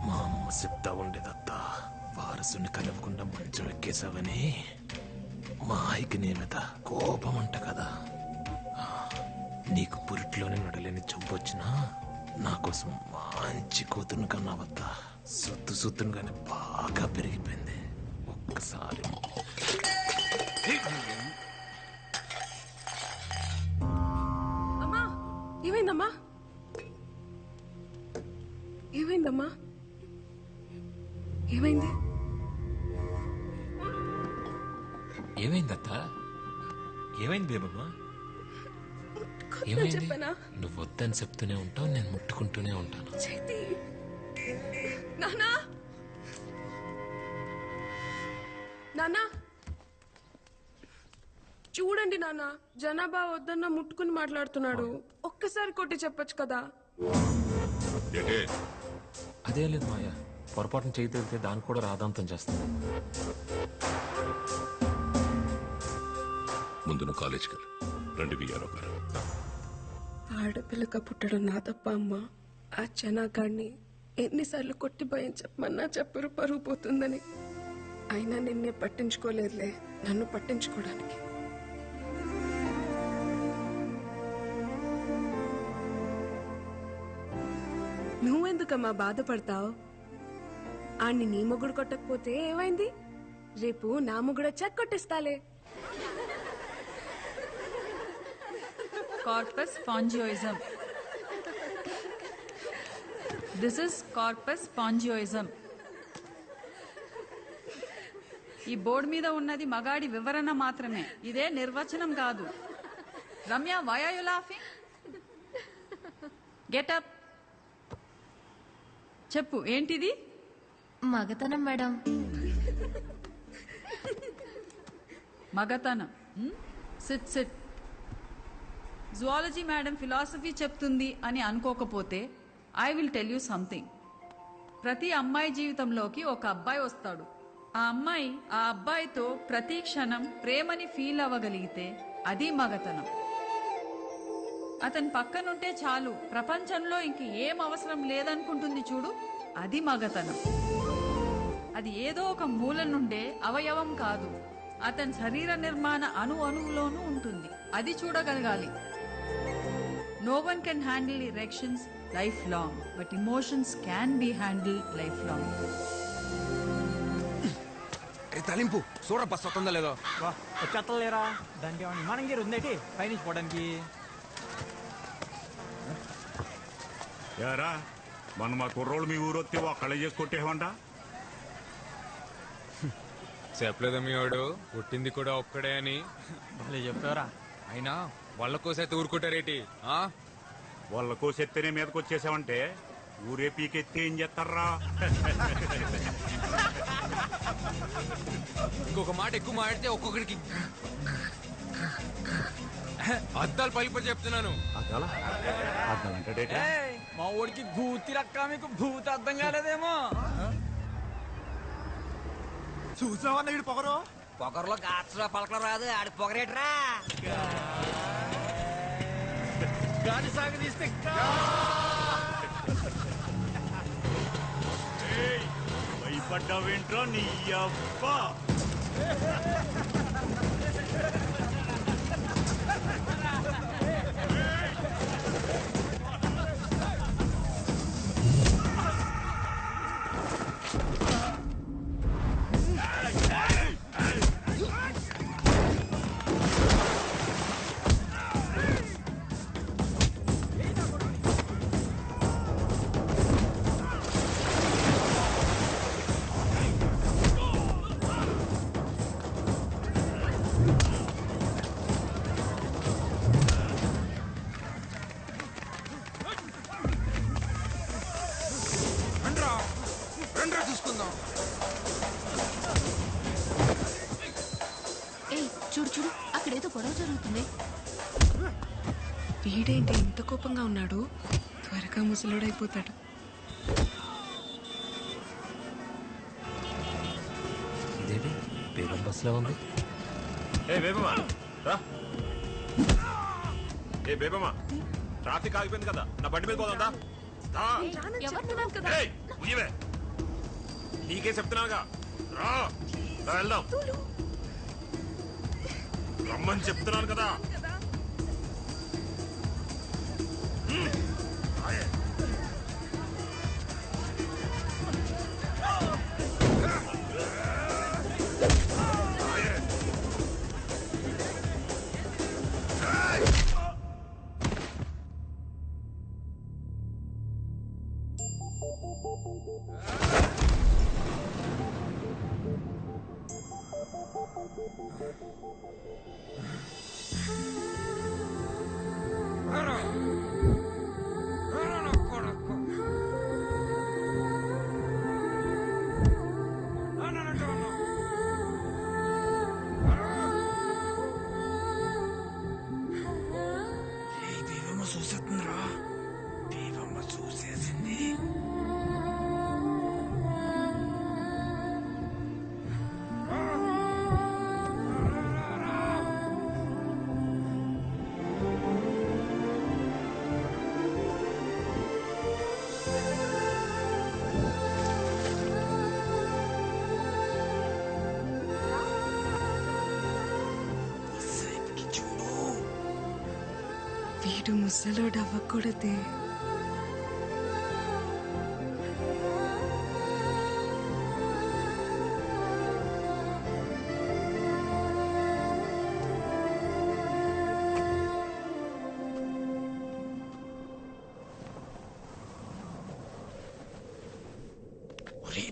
మా అమ్మ చెప్తా ఉండేదత్త, వారసుని కలవకుండా మంచం ఎక్కేసావని. మా ఆయికి నీ మీద కోపం అంట కదా. నీకు పురిట్లోనే నడలేని జబ్బు వచ్చినా నా కోసం మంచి కూతురు కన్నావత్తా. సుత్తును కానీ బాగా పెరిగిపోయింది. ఒక్కసారి అమ్మా, ఏమైందమ్మా? ఏమైందమ్మా? ఏమైంది? ఏమైందత్త? ఏమైంది బేబమ్మా? చెప్పనా? నువ్వు వద్దని చెప్తూనే ఉంటావు, నేను ముట్టుకుంటూనే ఉంటాను. చేతి నానా, నానా చూడండి నానా, జనాభా వద్దన్న ముట్టుకుని మాట్లాడుతున్నాడు. ఒక్కసారి కొట్టి చెప్పొచ్చు కదా. అదే లేదు మాయా, పొరపాటున చేయి తగిలితే దాన్ని కూడా రాదాంతం చేస్తాను. ముందు నువ్వు కాలేజీకి వెళ్ళు. రండి బియ్యారావు గారు. ఆడపిల్లక పుట్టడం నా తప్ప అమ్మా. ఆ జనాగాడిని ఎన్నిసార్లు కొట్టి భయం చెప్పమన్నా చెప్పరు, పరుగు పోతుందని. అయినా నిన్నే పట్టించుకోలేదులే, నన్ను పట్టించుకోవడానికి. నువ్వెందుకమ్మా బాధపడతావు? ఆణ్ణి నీ మొగుడు కొట్టకపోతే ఏమైంది? రేపు నా మొగుడు వచ్చాక కొట్టిస్తాలే. Corpus spongiosum. This is corpus spongiosum. ఈ బోర్డు మీద ఉన్నది మగాడి వివరణ మాత్రమే, ఇదే నిర్వచనం కాదు. Ramya, why are you laughing? Get up. చెప్పు, ఏంటిది? మగతనం మేడం. మగతనం. SIT SIT. Zoology madam philosophy చెప్తుంది అని అనుకోకపోతే I will tell you something. ప్రతి అమ్మాయి జీవితంలోకి ఒక అబ్బాయి వస్తాడు. ఆ అమ్మాయి ఆ అబ్బాయితో ప్రతి క్షణం ప్రేమని ఫీల్ అవ్వగలిగితే అది మగతనం. అతని పక్కనుంటే చాలు, ప్రపంచంలో ఇంక ఏం అవసరం లేదనుకుంటుంది చూడు, అది మగతనం. అది ఏదో ఒక మూల నుండే అవయవం కాదు, అతని శరీర నిర్మాణ అణువులోనూ ఉంటుంది. అది చూడగలగాలి. No one can handle erections lifelong, but emotions can be handled lifelong. తలింపు చూడ బస్ వస్తుందా లేదో. వచ్చేస్తలేరా? దానికి మనం గిరి ఉందేటి పైనుంచి పోవడానికి. యారా మన మా కుర్రోళ్ళు మీ ఊరు వస్తే ఒక్కళ్ళే చేసి కొట్టేవంట. చెప్పలేదా మీ వాడు పుట్టింది కూడా ఒక్కడే అని? మళ్ళీ చెప్పారా? అయినా వాళ్ళ కోసైతే ఊరుకుంటారేటి? వాళ్ళ కోసెత్తేనే మీదకి వచ్చేసావంటే ఊరే పీకెత్తి ఏం చేస్తారా? ఇంకొక మాట ఎక్కువ మాడితే ఒక్కొక్కడికి అద్దాలు పలిపడి చెప్తున్నాను. మా ఊడికి భూతి రక్క, మీకు భూతి అర్థం కాలేదేమో. చూసావన్న ఇడు పొగరు. పొగరులో గాచరా పలకలు రాదు, ఆడి పొగరేట్రా. గాలి సాగు తీస్తే భయపడ్డావేంట్రా నీ అబ్బా? చూసుకుందాం. చూడు చూడు, అక్కడేదో గొడవ జరుగుతుంది. వీడేంటి ఇంత కోపంగా ఉన్నాడు? త్వరగా ముసలోడైపోతాడు. ఇదేంటి బేగం బస్లో ఉంది? ఏ బేబమ్మా రా. ఏ బేబమ్మా ట్రాఫిక్ ఆగిపోయింది కదా నా బండి మీద పోదా ఉయ్యవే నీకే చెప్తున్నానుగా రా వెళ్దాం రమ్మని చెప్తున్నాను కదా చూసేస్తుందిరా దేవమ్మ చూసేసింది. వీడు ముసలోడు అవ్వకూడదే.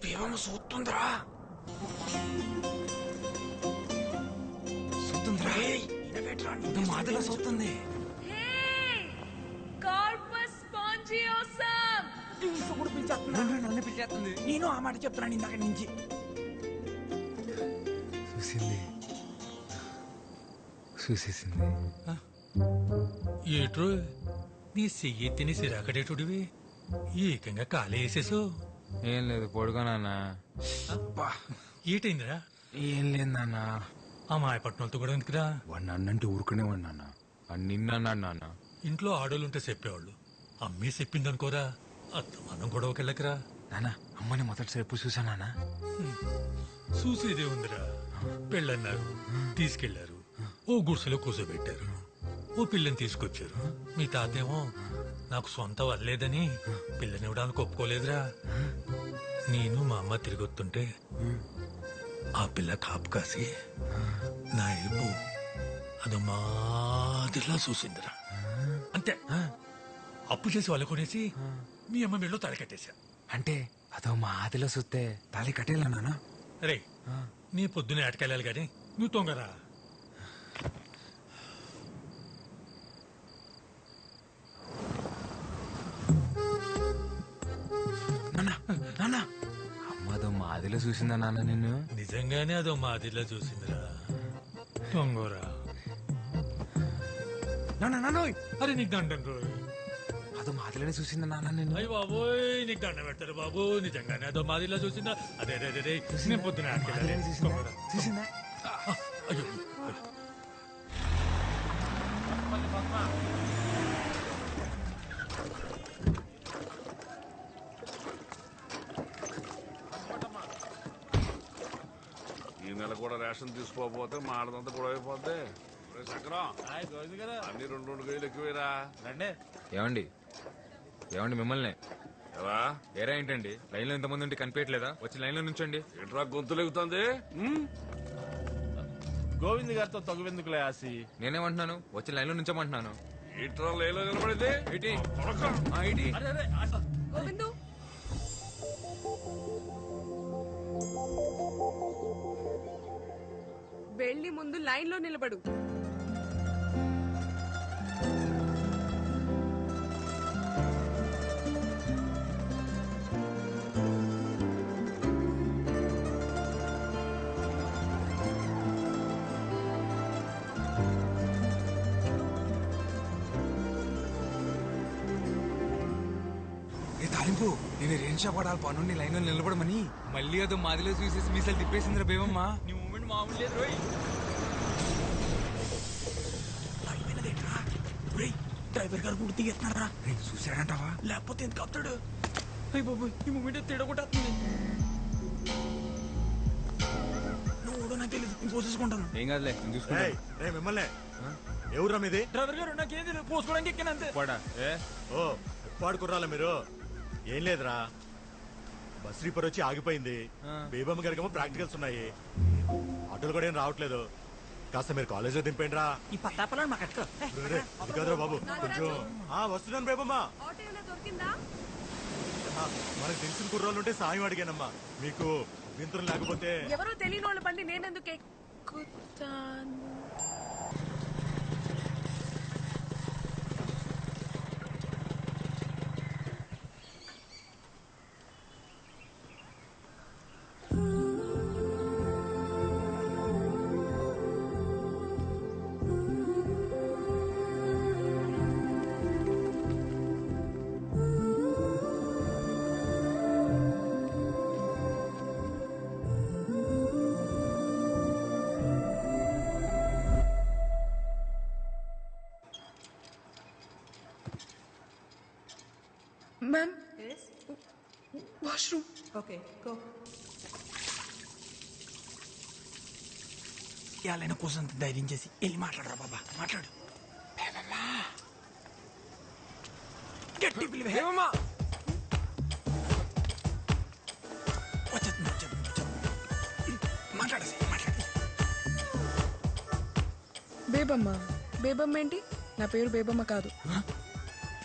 దేవమ్మ చూస్తుందిరా చూస్తుందిరా మాదిలో చూస్తుంది. నన్ను పిలిచేస్తుంది. నేను ఆ మాట చెప్తున్నాను ఇందాక నుంచి. చూసేసింది. ఏట్రో నీ చెయ్యి తిని సిరాకడేటుడివి ఏకంగా కాలే వేసేసావు. ఏం లేదు పొడుగునా. ఏటైందిరా? ఏం లేదు నాన్న. ఆ మాయపట్నంతో కూడా ఎందుకురా? వాడు నన్నంటే ఊరుకునే వాడు నాన్న. వాడు నిన్నన్నాడు నాన్న. ఇంట్లో ఆడోళ్ళుంటే చెప్పేవాళ్ళు. అమ్మే చెప్పిందనుకోరా, అత్తమానం గొడవకెళ్ళకరా. నాన్న అమ్మని మొదటిసారి ఎప్పుడు చూసా నాన్న? చూసేదే ఉందిరా. పెళ్ళన్నారు, తీసుకెళ్లారు, ఓ గుడిసెలో కూర్చోబెట్టారు, ఓ పిల్లని తీసుకొచ్చారు. మీ తాతేమో నాకు సొంత వల్లేదని పిల్లనివ్వడానికి ఒప్పుకోలేదురా. నేను మా అమ్మ తిరిగొస్తుంటే ఆ పిల్ల కాపు కాసి నా ఇల్లు అదో మాదిరిలా చూసిందిరా. అంతే, అప్పు చేసి వాళ్ళు కొనేసి మీ అమ్మ మెళ్ళో తాళి కట్టేశా. అంటే అదో మా ఆదిలో చూస్తే తాళి కట్టేలా నాన్న? రే నీ పొద్దునే ఆటకెళ్ళాలి గాని నువ్వు తొంగరా. అమ్మదో మాదిలో చూసిందా నాన్న నిన్ను? నిజంగానే అదో మాదిరిలా చూసిందిరా. తొంగోరా. అరే నీకు దండం రోజు అదో మాదిలోనే చూసిందా నాన్న నిన్ను? అయ్యి బాబోయ్ నీకు దండం పెడతారు బాబు. నిజంగానే అదో మాదిరిలా చూసిందా? అదే అదే అదే నేను పొద్దునే ఆటకెళ్ళాలి. చూసిందా? అయ్యో ఈ నెల కూడా రేషన్ తీసుకోకపోతే మాడదంతా కూడా అయిపోద్ది. చక్రం అన్ని 2 కేజీలు ఎక్కువేరా. ఏమండి ఏమండి మిమ్మల్ని ఎలా ఏరా ఏంటండి లైన్ లో ఎంతమంది ఉంటే కనిపించట్లేదా? వచ్చి లైన్ లో నుంచండి. ఏంట్రా గొంతులెగుతుంది? గోవింద్ గారితో తగువెందుకులే ఆసి. నేనేమంటున్నాను? వచ్చి లైన్ లో నుంచోమంటున్నాను. ఏంట్రా లేలో నిలబడింది? ఏంటి? గోవిందు వెళ్ళి ముందు లైన్ లో నిలబడు. తాలింపు నేను రేంజ్ పడాలి పనుండి లైన్ లో నిలబడమని. మళ్ళీ అదో మాదిలో చూసేసి మీసాలు తిప్పేసిందిరా బేవమ్మా. నీ మూమెంట్ మామూలు లేదు రోయ్. డ్రైవర్ గారు కూడా దిగేస్తున్నారా? చూసాడంటావా? లేకపోతే ఎందుకు ఆపుతాడు? అయ్యి బాబు, ఈ మూమెంట్ తేడగొట్టేస్తుంది. నువ్వు నాకు తెలియదు, నేను పోసేసుకుంటాను. ఏం కాదులే మిమ్మల్ని ఎవరురా మీది? డ్రైవర్ గారు నాకేం తెలియదు, పోసుకోవడానికి ఎక్కిన అంతే. ఓ పాడుకుర్రాలా మీరు? ఏం లేదురా, బస్ రీపర్ వచ్చి ఆగిపోయింది. బేబమ్మ గారికేమో ప్రాక్టికల్స్ ఉన్నాయి. ఆటోలు కూడా ఏం రావట్లేదు. కాస్త మీరు కాలేజీలో దింపండి రా. ఈ పత్తాపల్లని మాకు అట్టుకో. అది కాదురా బాబు, కొంచెం వస్తున్నాను బేబమ్మ. మనకు తెలిసిన కుర్రాళ్ళు ఉంటే సాయం అడిగానమ్మా. మీకు అభ్యంతరం లేకపోతే. ఎవరో తెలియని వాళ్ళ బండి నేనెందుకు ఎక్కుతాను? Ma'am, washroom. Okay go. ఇవాళ కోసం ధైర్యం చేసి వెళ్ళి మాట్లాడరా బాబా, మాట్లాడు. గట్టి పిలివేమా. మాట్లాడేసి మాట్లాడేసి. బేబమ్మ. బేబమ్మ ఏంటి? నా పేరు బేబమ్మ కాదు.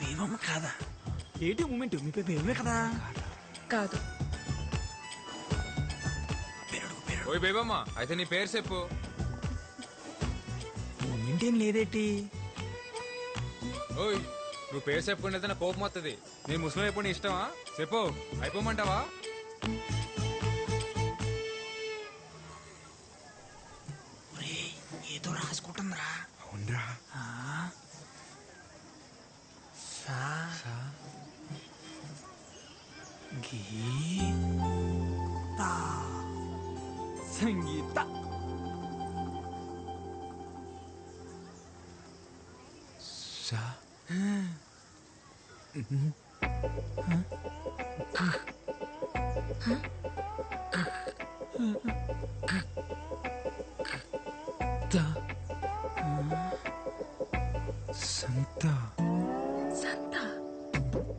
బేబమ్మ కాదా? ఏంటి మూమెంట్? మీ పేరు బేబమే కదా? కాదు. ఓయ్ బేబమ్మ, అయితే నీ పేరు చెప్పు. మూమెంట్ ఏం లేదేటి? ఓయ్, నువ్వు పేరు చెప్పుకుంటే నా కోపం వస్తుంది. నేను ముస్లిం అయిపోయి ఇష్టమా? చెప్పు, అయిపోమంటావా? ఏదో రాసుకుంటుందిరా. అవునరా. సంగీత. సంత.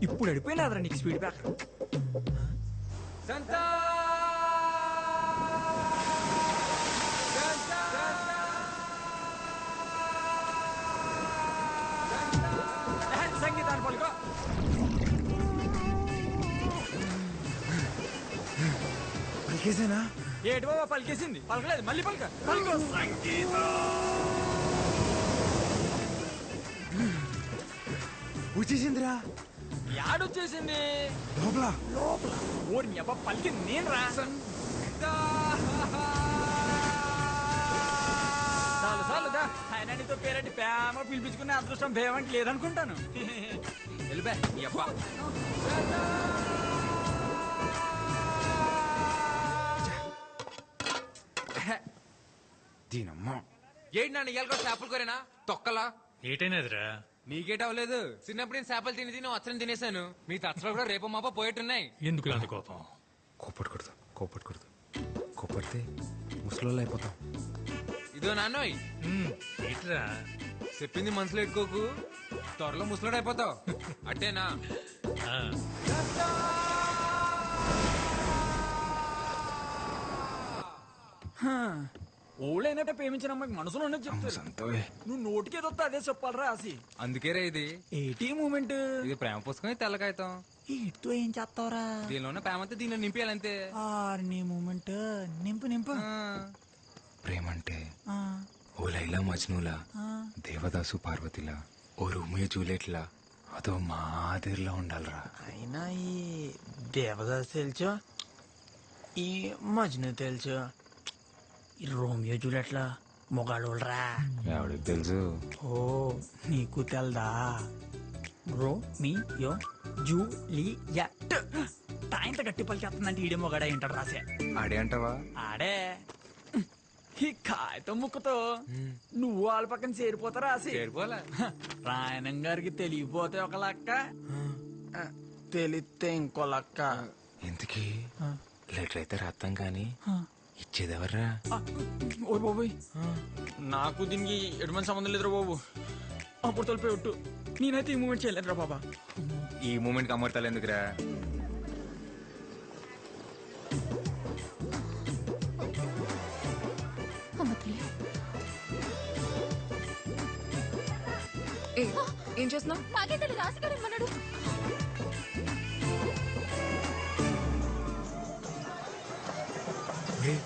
ఇప్పుడు అడిపోయినాదరా నీకు స్పీడ్ బ్యాక్. సంతా సంగీతాన్ని పలుకో. పలికేసేనా? ఏటి బాబా పలికేసింది? పలకలేదు, మళ్ళీ పలక. పలుకో. సంగీత వచ్చేసిందిరా. యాడొచ్చేసింది? లోపల లోపల. ఓరి మీ అబ్బా పలికింది నేను రా. చాలు చాలు దా. ఆయన నీతో పేరంటి ప్రేమ పిలిపించుకునే అదృష్టం భేమంటి లేదనుకుంటాను. వెళ్ళిపా నీ అబ్బా. దీనమ్మా, ఏంటి నాన్న ఇవాళ కూడా చేపలు కోరేనా? తొక్కలా ఏటైనదిరా? నీకేట అవ్వలేదు. చిన్నప్పుడు నేను చేపలు తిని వచ్చని తినేసాను. మీ తచ్చలు కూడా రేపు మాప పోయేట్టున్నాయి. ఎందుకు అంత కోపం? కోపడకూడదు. కోపడితే ముసలోళ్ళు అయిపోతాం. ఇదో నాన్నోయ్, ఏట్రా? చెప్పింది మనసులో ఎట్టుకోకు, త్వరలో ముసలోడు అయిపోతావు. అట్టేనా? ఓళ్ళైనట్టే ప్రేమించిన అమ్మాయికి మనసులో ఉన్నది చెప్తారు. నువ్వు నోటికేదొస్తా అదే చెప్పాలరా ఆసి. అందుకే రే ఇది ఏటీ మూమెంట్. ఇది ప్రేమ పుస్తకం, ఇది తెల్ల కాగితం. ఇటుతో ఏం చేస్తావరా? దీనిలోనే ప్రేమ అంతా దీనిలో నింపేయాలంతే. నీ మూమెంట్ నింపు. ప్రేమంటే ఓ లైలా మజ్నులా, దేవదాసు పార్వతిలా, ఓ రోమియో జూలియట్లా, అదో మాదిరిలా ఉండాలరా. అయినా ఈ దేవదాస్ తెలుసు, ఈ మజ్ను తెలుసు, ఈ రోమియో జూలియట్లా మొగాళ్ళరా. ఎవడికి తెలుసు? ఓ నీకు తెల్దా? Romeo Juliet. తాయింత గట్టి పలికేస్తుందంటే ఈడే మొగాడే ఏంటాడు రాసే. ఆడే అంటావా? ఆడే. ఈ కాగితం ముక్కతో నువ్వు వాళ్ళ పక్కన చేరిపోతారా చేరిపోలే. రాయణం గారికి తెలియపోతే ఒక లెక్క తెలిస్తే ఇంకో లెక్క. ఇంతకీ లెటర్ అయితే రాస్తాం కానీ ఇచ్చేదెవర్రా? ఓ బాబోయ్, నాకు దీనికి ఎటువంటి సంబంధం లేదురా బాబు. అప్పుడు తొలిపోయి ఒట్టు, నేనైతే ఈ మూమెంట్ చేయలేదురా బాబా. ఈ మూమెంట్ అమర్తాలు ఎందుకురా? ఏం చేస్తున్నావు? నాకే తెలియదు, రాసిగారు ఇమ్మన్నాడు.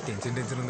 టెన్షన్ ఉంది